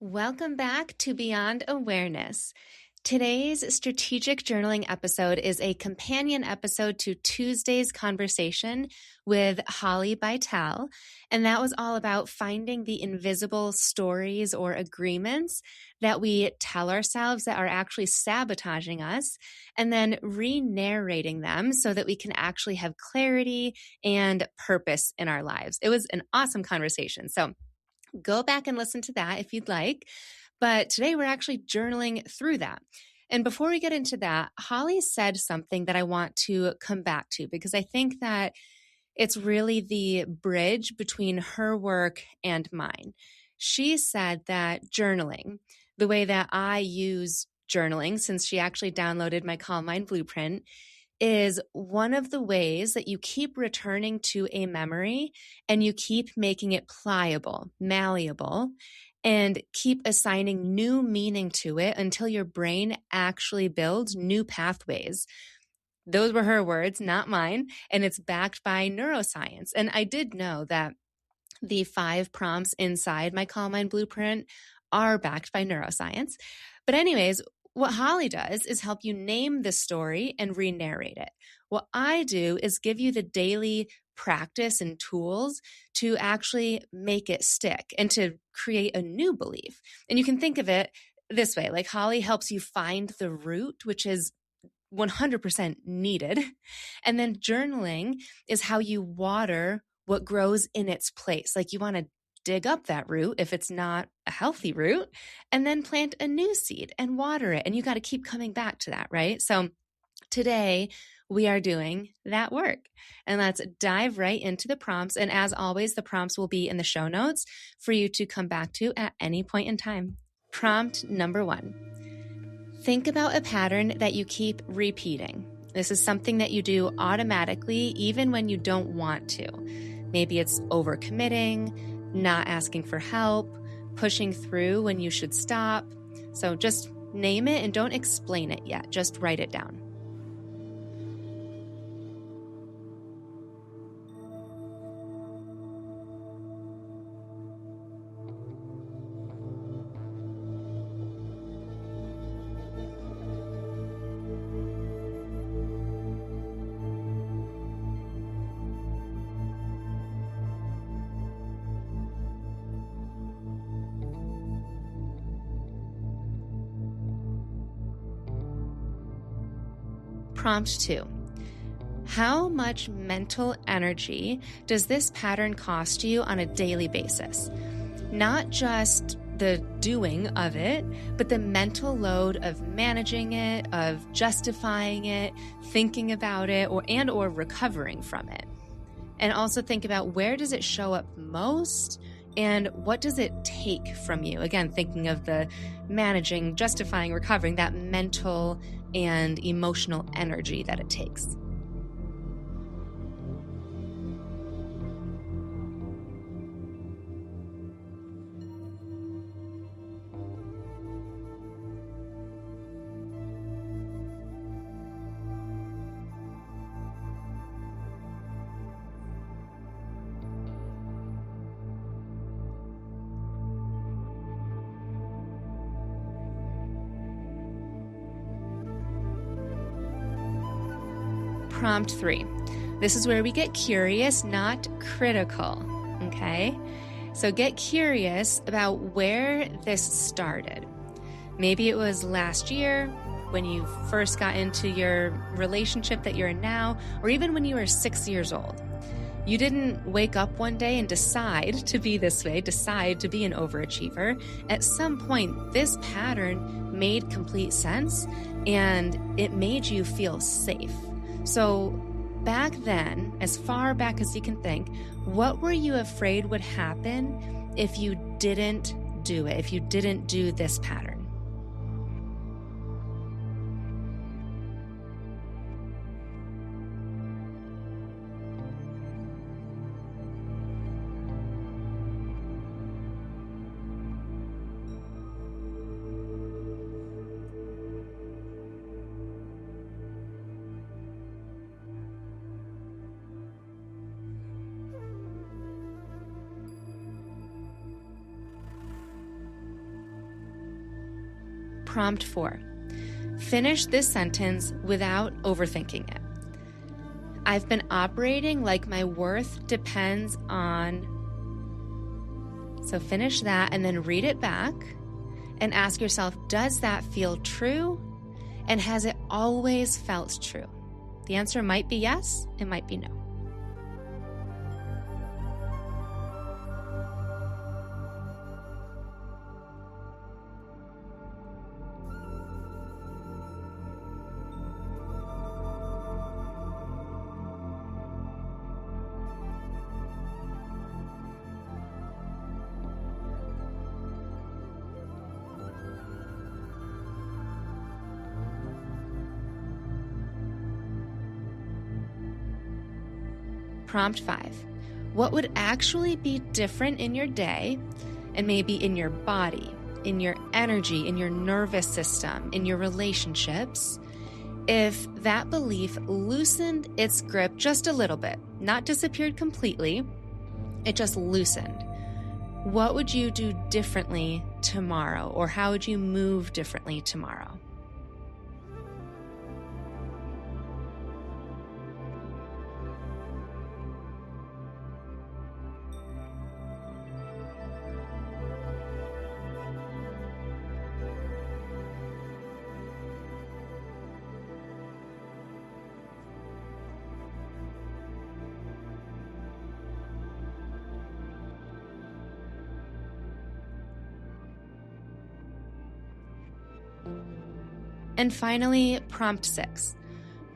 Welcome back to Beyond Awareness. Today's strategic journaling episode is a companion episode to Tuesday's conversation with Holly Beitel, and that was all about finding the invisible stories or agreements that we tell ourselves that are actually sabotaging us, and then re-narrating them so that we can actually have clarity and purpose in our lives. It was an awesome conversation. So go back and listen to that if you'd like. But today we're actually journaling through that. And before we get into that, Holly said something that I want to come back to because I think that it's really the bridge between her work and mine. She said that journaling, the way that I use journaling since she actually downloaded my Calm Mind Blueprint, is one of the ways that you keep returning to a memory and you keep making it pliable, malleable, and keep assigning new meaning to it until your brain actually builds new pathways. Those were her words, not mine, and it's backed by neuroscience. And I did know that the 5 prompts inside my Calm Mind Blueprint are backed by neuroscience. But anyways, what Holly does is help you name the story and re-narrate it. What I do is give you the daily practice and tools to actually make it stick and to create a new belief. And you can think of it this way, like Holly helps you find the root, which is 100% needed. And then journaling is how you water what grows in its place. Like you want to dig up that root if it's not a healthy root, and then plant a new seed and water it. And you got to keep coming back to that, right? So today we are doing that work. And let's dive right into the prompts. And as always, the prompts will be in the show notes for you to come back to at any point in time. Prompt number 1. Think about a pattern that you keep repeating. This is something that you do automatically, even when you don't want to. Maybe it's overcommitting, not asking for help, pushing through when you should stop. So just name it and don't explain it yet. Just write it down. Prompt 2. How much mental energy does this pattern cost you on a daily basis? Not just the doing of it, but the mental load of managing it, of justifying it, thinking about it, or recovering from it. And also think about where does it show up most and what does it take from you? Again, thinking of the managing, justifying, recovering, that mental and emotional energy that it takes. Prompt 3. This is where we get curious, not critical, okay? So get curious about where this started. Maybe it was last year when you first got into your relationship that you're in now, or even when you were 6 years old. You didn't wake up one day and decide to be this way, decide to be an overachiever. At some point, this pattern made complete sense and it made you feel safe. So back then, as far back as you can think, what were you afraid would happen if you didn't do it, if you didn't do this pattern? Prompt 4. Finish this sentence without overthinking it. I've been operating like my worth depends on... So finish that and then read it back and ask yourself, does that feel true? And has it always felt true? The answer might be yes, it might be no. Prompt 5. What would actually be different in your day and maybe in your body, in your energy, in your nervous system, in your relationships, if that belief loosened its grip just a little bit, not disappeared completely, it just loosened? What would you do differently tomorrow, or how would you move differently tomorrow? And finally, prompt 6.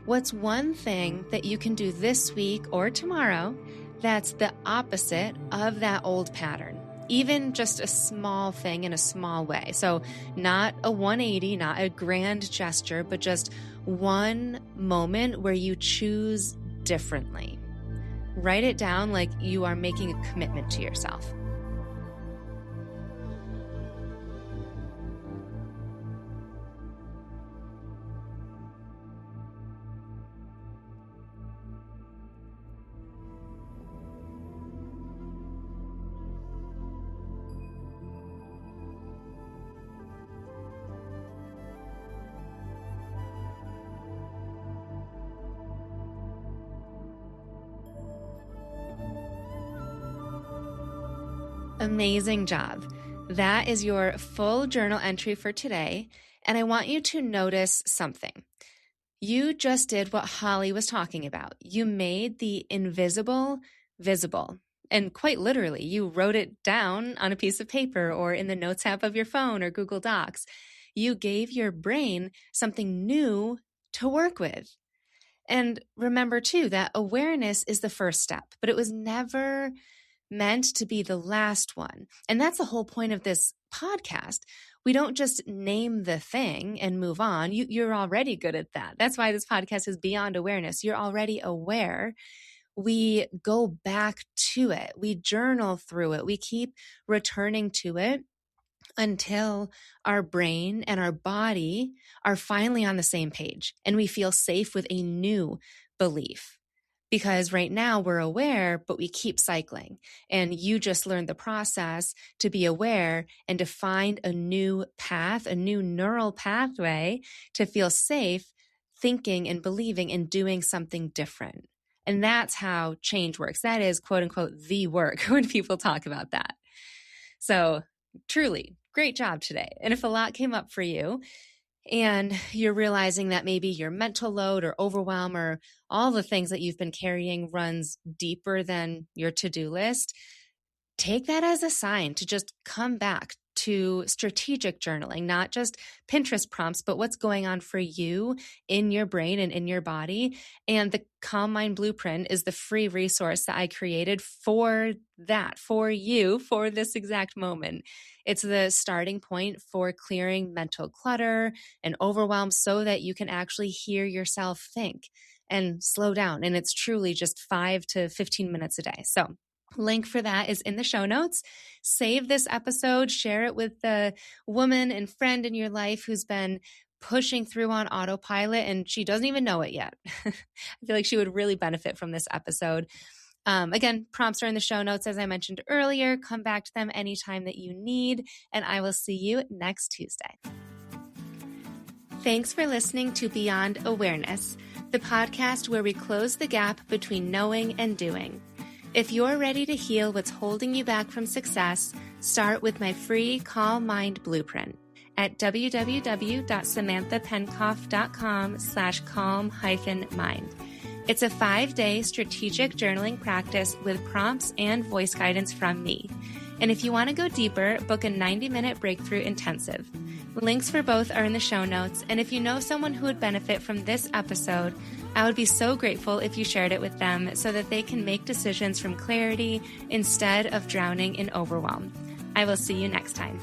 What's one thing that you can do this week or tomorrow that's the opposite of that old pattern? Even just a small thing in a small way. So not a 180, not a grand gesture, but just one moment where you choose differently. Write it down like you are making a commitment to yourself. Amazing job. That is your full journal entry for today. And I want you to notice something. You just did what Holly was talking about. You made the invisible visible. And quite literally, you wrote it down on a piece of paper or in the notes app of your phone or Google Docs. You gave your brain something new to work with. And remember too, that awareness is the first step, but it was never meant to be the last one. And that's the whole point of this podcast. We don't just name the thing and move on. You're already good at that. That's why this podcast is beyond awareness. You're already aware. We go back to it. We journal through it. We keep returning to it until our brain and our body are finally on the same page and we feel safe with a new belief. Because right now we're aware, but we keep cycling. And you just learned the process to be aware and to find a new path, a new neural pathway to feel safe thinking and believing and doing something different. And that's how change works. That is, quote unquote, the work when people talk about that. So truly, great job today. And if a lot came up for you, and you're realizing that maybe your mental load or overwhelm or all the things that you've been carrying runs deeper than your to-do list, take that as a sign to just come back to strategic journaling, not just Pinterest prompts, but what's going on for you in your brain and in your body. And the Calm Mind Blueprint is the free resource that I created for that, for you, for this exact moment. It's the starting point for clearing mental clutter and overwhelm so that you can actually hear yourself think and slow down. And it's truly just 5 to 15 minutes a day. So link for that is in the show notes. Save this episode, share it with the woman and friend in your life who's been pushing through on autopilot and she doesn't even know it yet. I feel like she would really benefit from this episode. Again, prompts are in the show notes, as I mentioned earlier. Come back to them anytime that you need, and I will see you next Tuesday. Thanks for listening to Beyond Awareness, the podcast where we close the gap between knowing and doing. If you're ready to heal what's holding you back from success, start with my free Calm Mind Blueprint at www.samanthapenkoff.com/calm-mind. It's a 5-day strategic journaling practice with prompts and voice guidance from me. And if you want to go deeper, book a 90-minute breakthrough intensive. Links for both are in the show notes, and if you know someone who would benefit from this episode, I would be so grateful if you shared it with them so that they can make decisions from clarity instead of drowning in overwhelm. I will see you next time.